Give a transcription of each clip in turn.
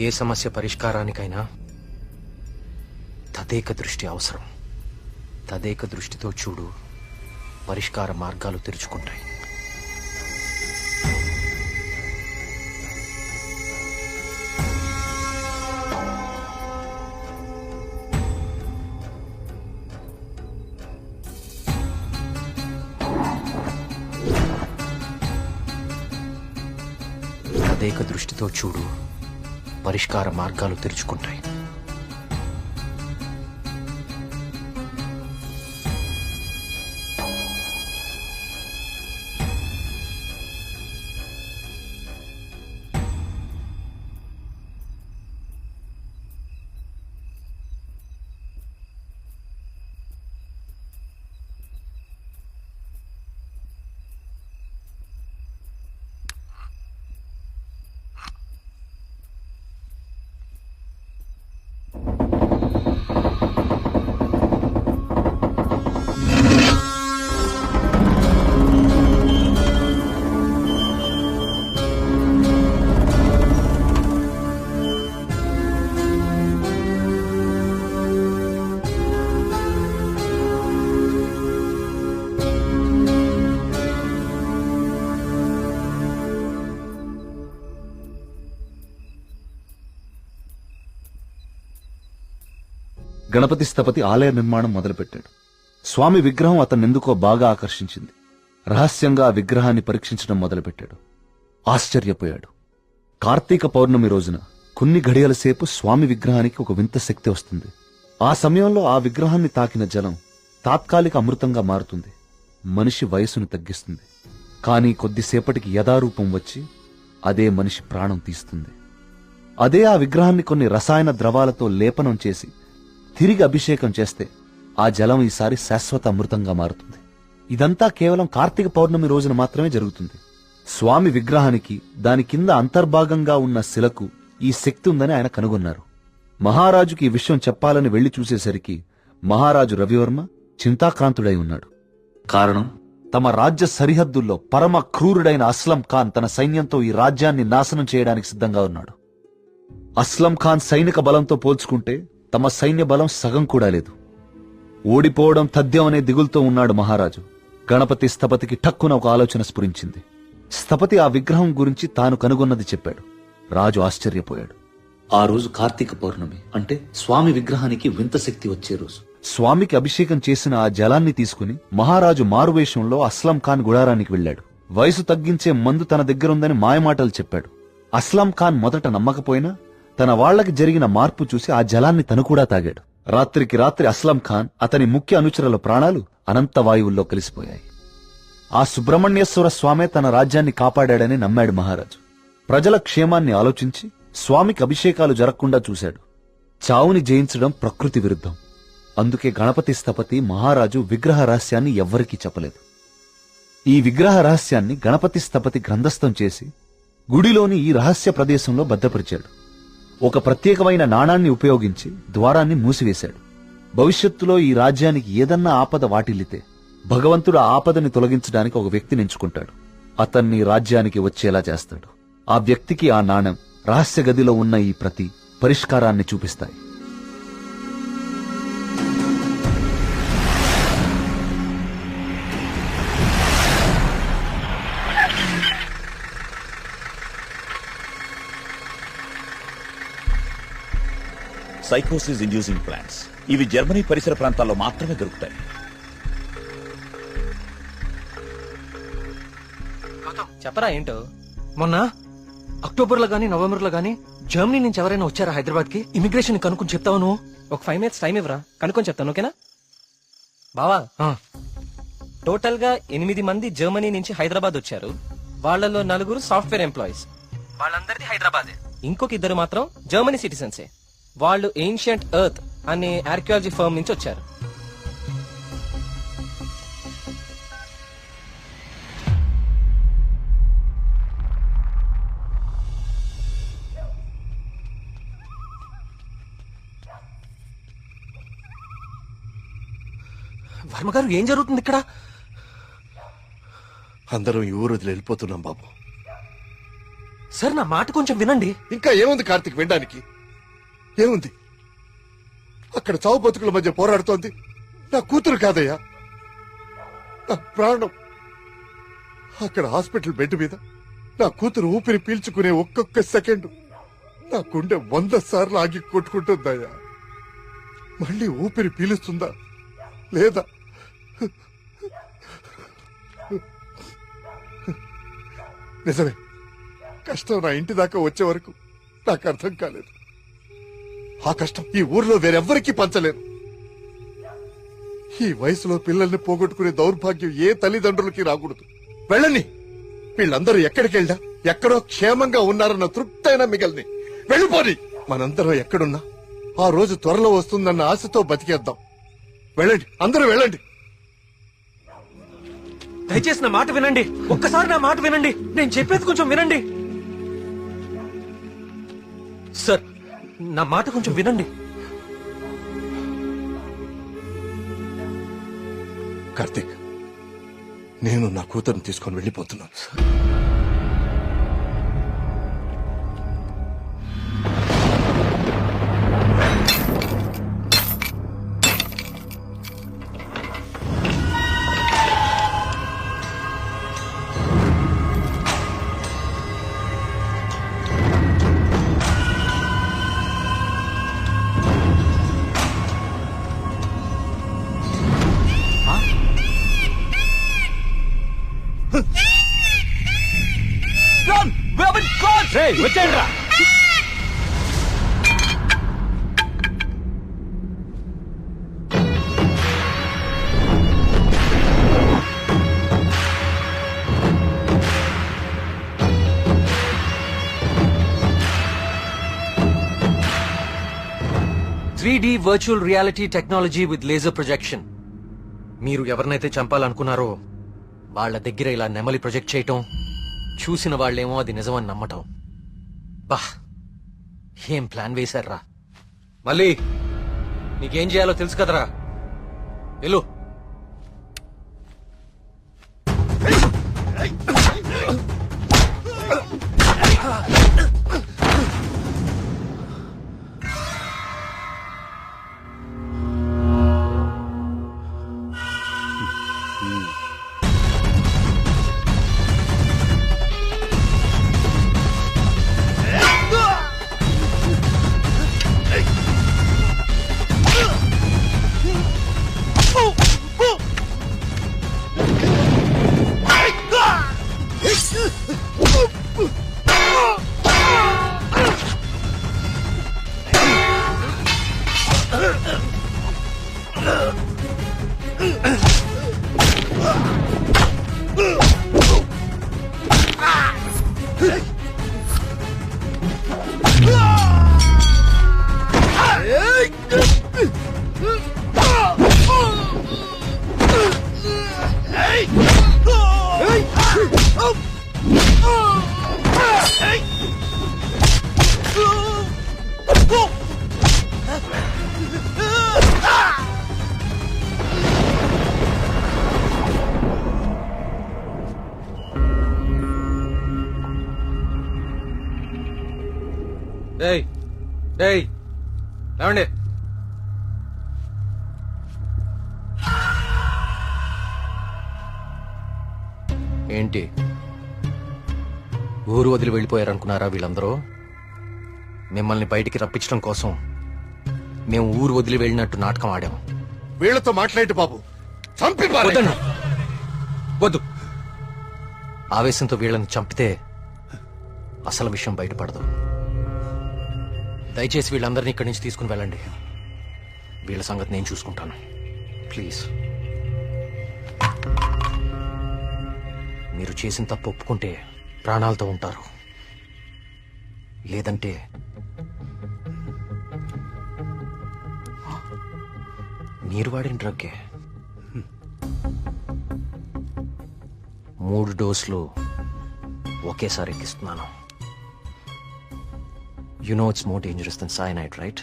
ఏ సమస్య పరిష్కారానికైనా తదేక దృష్టి అవసరం. తదేక దృష్టితో చూడు, పరిష్కార మార్గాలు తెరుచుకుంటాయి. తదేక దృష్టితో చూడు, పరిష్కార మార్గాలు తెరుచుకుంటాయి. గణపతి స్థపతి ఆలయ నిర్మాణం మొదలుపెట్టాడు. స్వామి విగ్రహం అతన్నెందుకో బాగా ఆకర్షించింది. రహస్యంగా ఆ విగ్రహాన్ని పరీక్షించడం మొదలుపెట్టాడు. ఆశ్చర్యపోయాడు. కార్తీక పౌర్ణమి రోజున కొన్ని ఘడియల సేపు స్వామి విగ్రహానికి ఒక వింత శక్తి వస్తుంది. ఆ సమయంలో ఆ విగ్రహాన్ని తాకిన జలం తాత్కాలిక అమృతంగా మారుతుంది. మనిషి వయసును తగ్గిస్తుంది. కానీ కొద్దిసేపటికి యథారూపం వచ్చి అదే మనిషి ప్రాణం తీస్తుంది. అదే ఆ విగ్రహాన్ని కొన్ని రసాయన ద్రవాలతో లేపనం చేసి తిరిగి అభిషేకం చేస్తే ఆ జలం ఈసారి శాశ్వత అమృతంగా మారుతుంది. ఇదంతా కేవలం కార్తీక పౌర్ణమి రోజున మాత్రమే జరుగుతుంది. స్వామి విగ్రహానికి దాని కింద అంతర్భాగంగా ఉన్న శిలకు ఈ శక్తి ఉందని ఆయన కనుగొన్నారు. మహారాజుకి ఈ విషయం చెప్పాలని వెళ్లి చూసేసరికి మహారాజు రవివర్మ చింతాక్రాంతుడై ఉన్నాడు. కారణం, తమ రాజ్య సరిహద్దుల్లో పరమ క్రూరుడైన అస్లం ఖాన్ తన సైన్యంతో ఈ రాజ్యాన్ని నాశనం చేయడానికి సిద్ధంగా ఉన్నాడు. అస్లం ఖాన్ సైనిక బలంతో పోల్చుకుంటే తమ సైన్య బలం సగం కూడా లేదు. ఓడిపోవడం తథ్యం అనే దిగులుతో ఉన్నాడు మహారాజు. గణపతి స్థపతికి ఠక్కున ఒక ఆలోచన స్ఫురించింది. స్థపతి ఆ విగ్రహం గురించి తాను కనుగొన్నది చెప్పాడు. రాజు ఆశ్చర్యపోయాడు. ఆ రోజు కార్తీక పౌర్ణమి, అంటే స్వామి విగ్రహానికి వింత శక్తి వచ్చే రోజు. స్వామికి అభిషేకం చేసిన ఆ జలాన్ని తీసుకుని మహారాజు మారువేషంలో అస్లం ఖాన్ గుడారానికి వెళ్లాడు. వయసు తగ్గించే మందు తన దగ్గరుందని మాయమాటలు చెప్పాడు. అస్లం ఖాన్ మొదట నమ్మకపోయినా తన వాళ్లకి జరిగిన మార్పు చూసి ఆ జలాన్ని తను కూడా తాగాడు. రాత్రికి రాత్రి అస్లం ఖాన్, అతని ముఖ్య అనుచరుల ప్రాణాలు అనంత వాయువుల్లో కలిసిపోయాయి. ఆ సుబ్రహ్మణ్యేశ్వర స్వామే తన రాజ్యాన్ని కాపాడాడని నమ్మాడు మహారాజు. ప్రజల క్షేమాన్ని ఆలోచించి స్వామికి అభిషేకాలు జరగకుండా చూశాడు. చావుని జయించడం ప్రకృతి విరుద్ధం. అందుకే గణపతి స్థపతి మహారాజు విగ్రహ రహస్యాన్ని ఎవ్వరికీ చెప్పలేదు. ఈ విగ్రహ రహస్యాన్ని గణపతి స్థపతి గ్రంథస్థం చేసి గుడిలోని ఈ రహస్య ప్రదేశంలో భద్రపరిచాడు. ఒక ప్రత్యేకమైన నాణాన్ని ఉపయోగించి ద్వారాన్ని మూసివేశాడు. భవిష్యత్తులో ఈ రాజ్యానికి ఏదన్నా ఆపద వాటిల్లితే భగవంతుడు ఆ ఆపదని తొలగించడానికి ఒక వ్యక్తిని ఎంచుకుంటాడు. అతన్ని రాజ్యానికి వచ్చేలా చేస్తాడు. ఆ వ్యక్తికి ఆ నాణెం, రహస్య గదిలో ఉన్న ఈ ప్రతి పరిష్కారాన్ని చూపిస్తాయి. సైకోసిస్ ఇండ్యూసింగ్ ప్లాంట్స్ ఇవి జర్మనీ పరిసర ప్రాంతాల్లో మాత్రమే దొరుకుతాయి. చెప్పరా ఏంటో. మొన్న అక్టోబర్ లో గానీ నవంబర్ లో గానీ జర్మనీ నుంచి ఎవరైనా వచ్చారా హైదరాబాద్ కి? ఇమిగ్రేషన్ కనుక్కొని చెప్తావు నువ్వు. ఒక 5 minutes టైం ఇవ్వరా, కనుక్కొని చెప్తాను. ఓకేనా బావా? టోటల్ గా 8 మంది జర్మనీ నుంచి హైదరాబాద్ వచ్చారు. వాళ్ళలో 4 సాఫ్ట్వేర్ ఎంప్లాయీస్, వాళ్ళందరిది హైదరాబాదే. ఇంకొక 2 మాత్రం జర్మనీ సిటిజన్సే. వాళ్ళు ఏన్షియంట్ ఎర్త్ అనే ఆర్కియాలజీ ఫర్మ్ నుంచి వచ్చారు. వర్మ గారు, ఏం జరుగుతుంది ఇక్కడ? అందరం ఈ ఊరు వదిలి వెళ్ళిపోతున్నాం బాబు. సార్, నా మాట కొంచెం వినండి. ఇంకా ఏముంది కార్తీక్ వినడానికి? ఏముంది? అక్కడ చావు బతుకుల మధ్య పోరాడుతోంది నా కూతురు కాదయ్యా, నా ప్రాణం. అక్కడ హాస్పిటల్ బెడ్ మీద నా కూతురు ఊపిరి పీల్చుకునే ఒక్కొక్క సెకండ్ నా గుండె 100 సార్లు ఆగి కొట్టుకుంటుందయ్యా. మళ్ళీ ఊపిరి పీలుస్తుందా లేదా? నిజమే, కష్టం నా ఇంటి దాకా వచ్చే వరకు నాకు అర్థం కాలేదు. ఆ కష్టం ఈ ఊర్లో వేరెవ్వరికీ పంచలేను. ఈ వయసులో పిల్లల్ని పోగొట్టుకునే దౌర్భాగ్యం ఏ తల్లిదండ్రులకి రాకూడదు. వెళ్ళని, వీళ్ళందరూ ఎక్కడికి వెళ్ళా ఎక్కడో క్షేమంగా ఉన్నారన్న తృప్తైనా మిగల్ని. వెళ్ళిపోని. మనందరం ఎక్కడున్నా ఆ రోజు త్వరలో వస్తుందన్న ఆశతో బతికేద్దాం. వెళ్ళండి, అందరూ వెళ్ళండి. దయచేసి నా మాట వినండి. ఒక్కసారి నా మాట వినండి. నేను చెప్పేది కొంచెం వినండి. సార్, నా మాట కొంచెం వినండి. కార్తీక్, నేను నా కూతురుని తీసుకొని వెళ్ళిపోతున్నాను. వచ్చేయండిరా. Three D virtual reality technology with laser projection. మీరు ఎవరినైతే చంపాలనుకున్నారో వాళ్ళ దగ్గర ఇలా నెమలి ప్రొజెక్ట్ చేయటం, చూసిన వాళ్ళేమో అది నిజమని నమ్మటం. బా, ఏం ప్లాన్ వేశారా? మళ్ళీ నీకేం చేయాలో తెలుసు కదరా. వెళ్ళు. డేయ్ డేయ్ లేవండి. ఏంటి ఊరు వదిలి వెళ్ళిపోయారనుకున్నారా వీళ్ళందరూ? మిమ్మల్ని బయటికి రప్పించడం కోసం మేము ఊరు వదిలి వెళ్ళినట్టు నాటకం ఆడాం. వీళ్ళతో మాట్లాడి బాబు, చంపి పారేయ్. వద్దండి. వద్దు. ఆవేశంతో వీళ్ళని చంపితే అసలు విషయం బయటపడదు. దయచేసి వీళ్ళందరినీ ఇక్కడి నుంచి తీసుకుని వెళ్ళండి. వీళ్ళ సంగతి నేను చూసుకుంటాను. ప్లీజ్. మీరు చేసిన తప్పు ఒప్పుకుంటే ప్రాణాలతో ఉంటారు, లేదంటే మీరు వాడిన డ్రగ్గే 3 డోసులు ఒకేసారి ఎక్కిస్తున్నాను. You know it's more dangerous than cyanide, right?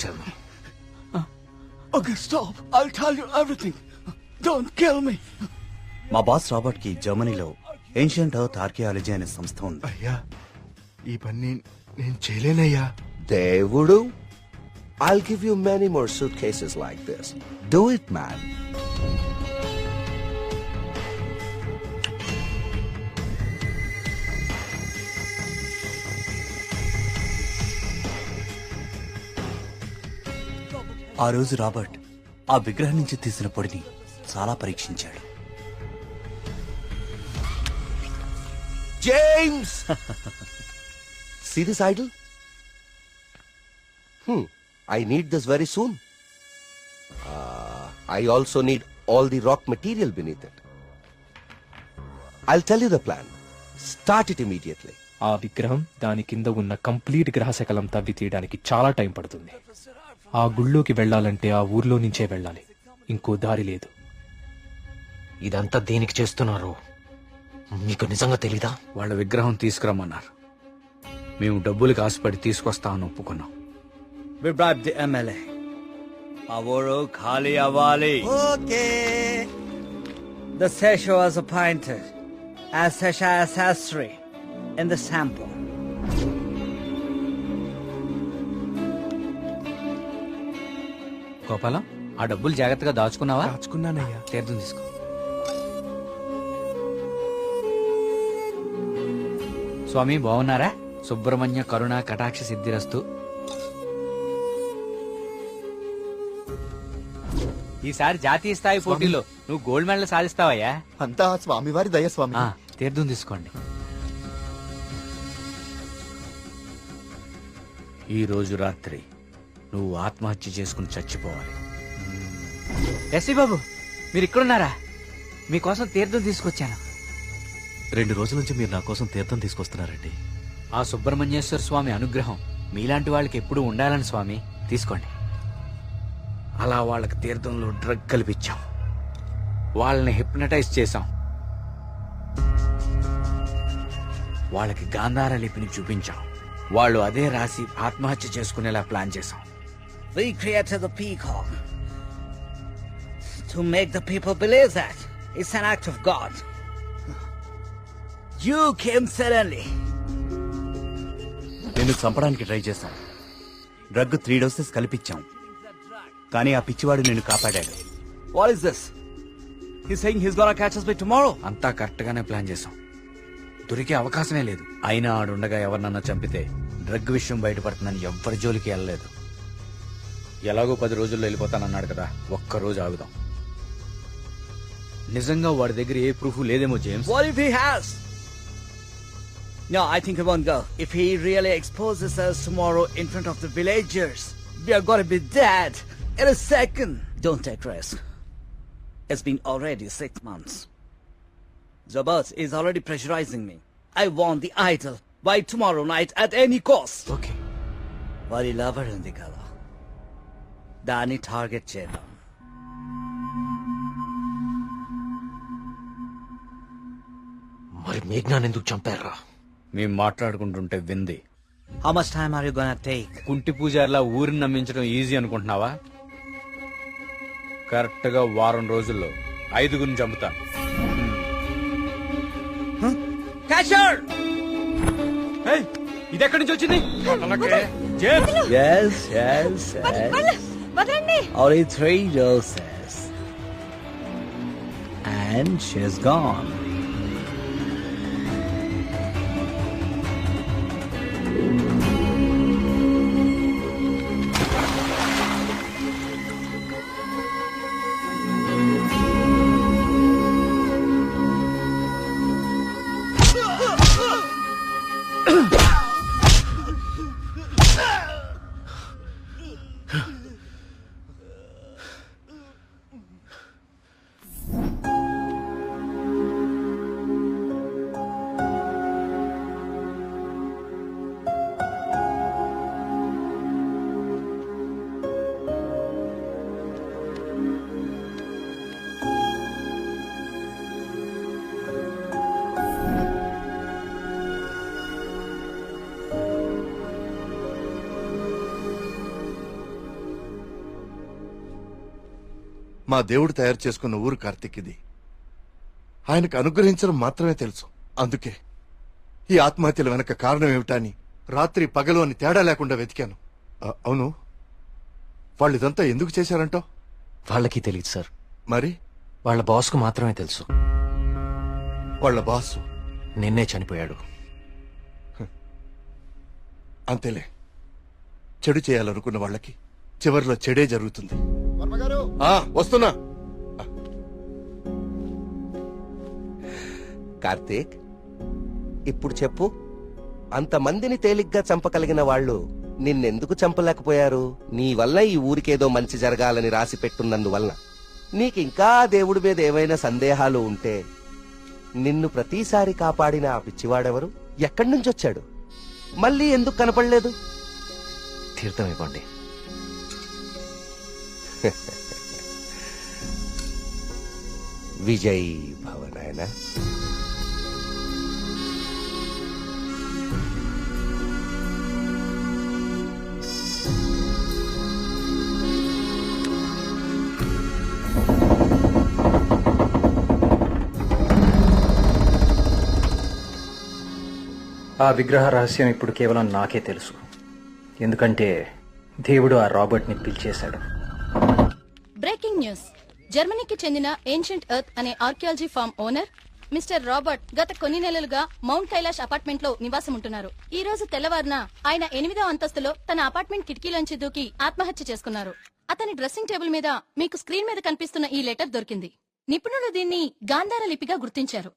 Tell me. Okay, stop. I'll tell you everything. Don't kill me. మా బాస్ రాబర్ట్ కి జర్మనీలో ఏన్షియంట్ ఎర్త్ ఆర్కియాలజీ అనే సంస్థ ఉంది. అయ్యా, ఈ పని నేను చేయలేనయ్యా. దేవుడు, I'll give you many more suitcases like this. Do it, man. ఆ రోజు రాబర్ట్ ఆ విగ్రహం నుంచి తీసిన పొడిని చాలా పరీక్షించాడు. James! See this idol? I need this very soon. I also need all the rock material beneath it. I'll tell you the plan. Start it immediately. ఆ విగ్రహం దాని కింద ఉన్న కంప్లీట్ గ్రహశకలం తవ్వి తీయడానికి చాలా టైం పడుతుంది. ఆ గుళ్ళోకి వెళ్ళాలంటే ఆ ఊర్లో నుంచే వెళ్ళాలి, ఇంకో దారి లేదు. ఇదంతా దేనికి చేస్తున్నారు మీకు నిజంగా తెలీదా? వాళ్ళ విగ్రహం తీసుకురమ్మన్నారు. మేము డబ్బులకి ఆశపడి తీసుకొస్తామని ఒప్పుకున్నాం. We bribed the MLA. ఆ ఊరు ఖాళీ అవ్వాలి. Okay. The Sesha was appointed as Sesha Sastri in the sample. Gopalam, ఆ డబ్బులు జాగ్రత్తగా దాచుకున్నావా? దాచుకున్నానయ్యా. తీర్థం తీసుకో. స్వామి బాగున్నారా? సుబ్రహ్మణ్య కరుణ కటాక్ష సిద్ధిరస్తు. ఈసారి జాతీయ స్థాయి పోటీలో నువ్వు గోల్డ్ మెడల్ సాధిస్తావయ్యా. అంతా స్వామివారి దయ స్వామి. తీర్థం తీసుకోండి. ఈ రోజు రాత్రి నువ్వు ఆత్మహత్య చేసుకుని చచ్చిపోవాలి. ఎస్వి బాబు, మీరు ఇక్కడున్నారా? మీకోసం తీర్థం తీసుకొచ్చాను. 2 రోజుల నుంచి మీరు నా కోసం తీర్థం తీసుకొస్తున్నారండి. ఆ సుబ్రహ్మణ్యేశ్వర స్వామి అనుగ్రహం మీలాంటి వాళ్ళకి ఎప్పుడూ ఉండాలని స్వామి. తీసుకోండి. అలా వాళ్ళకి తీర్థంలో డ్రగ్ కల్పించాం, వాళ్ళని హిప్నటైజ్ చేశాం, వాళ్ళకి గాంధార లిపిని చూపించాం. వాళ్ళు అదే రాసి ఆత్మహత్య చేసుకునేలా ప్లాన్ చేశాం. We created the peacock to make the people believe that it's an act of God. You came suddenly. నిన్ను చంపడానికి ట్రై చేశాం. డ్రగ్ 3 డోసెస్ కల్పించాం, కానీ ఆ పిచ్చివాడు నిన్ను కాపాడాడు. What is this? He's saying he's gonna catch us by tomorrow. అంతా correct గానే ప్లాన్ చేశాం. దొరికే అవకాశమే లేదు. అయినా ఆడుండగా ఎవరినన్నా చంపితే డ్రగ్ విషయం బయటపడుతుందని ఎవ్వరి జోలికి వెళ్ళలేదు. ఎలాగో 10 రోజుల్లో వెళ్ళిపోతానన్నాడు కదా, ఒక్క రోజు ఆగుదాం. నిజంగా వాడి దగ్గర ఏ ప్రూఫ్ లేదేమో James. What if he has? No, I think he won't go. If he really exposes us tomorrow in front of the villagers, we are gonna be dead in a second. Don't take risk. It's been already 6 months. Zabas is already pressurizing me. I want the idol by tomorrow night at any cost. Okay. Vari lover undi kada. Dani target chedam. మరి మేఘ్నాన్ని ఎందుకు చంపారా? మేము మాట్లాడుకుంటుంటే వింది. How much time are you gonna take? కుంటి పూజారిలా ఊరిని నమ్మించడం easy అనుకుంటున్నావా? Correct గా వారం రోజుల్లో 5గురిని చంపుతాను. Catcher! ఇది ఎక్కడి నుంచి వచ్చింది? Yes, yes, yes. Only 3 doses. And she's gone. మా దేవుడు తయారు చేసుకున్న ఊరు కార్తీక్ ఇది. ఆయనకు అనుగ్రహించడం మాత్రమే తెలుసు. అందుకే ఈ ఆత్మహత్యల వెనక కారణం ఏమిటా అని రాత్రి పగలు అని తేడా లేకుండా వెతికాను. అవును, వాళ్ళు ఇదంతా ఎందుకు చేశారంటావు? వాళ్ళకి తెలియదు సార్. మరి వాళ్ళ బాస్కు మాత్రమే తెలుసు. వాళ్ళ బాసు నిన్నే చనిపోయాడు. అంతేలే, చెడు చేయాలనుకున్న వాళ్ళకి చివరిలో చెడే జరుగుతుంది. వస్తున్నా. కార్తీక్, ఇప్పుడు చెప్పు, అంతమందిని తేలిగ్గా చంపగలిగిన వాళ్ళు నిన్నెందుకు చంపలేకపోయారు? నీ వల్ల ఈ ఊరికేదో మంచి జరగాలని రాసి పెట్టున్నందువల్ల. నీకింకా దేవుడి మీద ఏమైనా సందేహాలు ఉంటే నిన్ను ప్రతిసారి కాపాడిన ఆ పిచ్చివాడెవరు? ఎక్కడి నుంచి వచ్చాడు? మళ్ళీ ఎందుకు కనపడలేదు? తీర్థం ఇవ్వండి. విజయ్ భవనాయన. ఆ విగ్రహ రహస్యం ఇప్పుడు కేవలం నాకే తెలుసు. ఎందుకంటే దేవుడు ఆ రాబర్ట్ ని పిలిచేశాడు. Breaking news. జర్మనీకి చెందిన ఏన్షియంట్ ఎర్త్ అనే archaeology firm owner mister Robert గత కొన్ని నెలలుగా మౌంట్ కైలాష్ అపార్ట్మెంట్ లో నివాసం ఉంటున్నారు. ఈ రోజు తెల్లవారున ఆయన 8వ అంతస్తులో తన అపార్ట్మెంట్ కిటికీలోంచి దూకి ఆత్మహత్య చేసుకున్నారు. అతని డ్రెస్సింగ్ టేబుల్ మీద మీకు స్క్రీన్ మీద కనిపిస్తున్న ఈ లెటర్ దొరికింది. నిపుణులు దీన్ని గాంధార లిపిగా గుర్తించారు.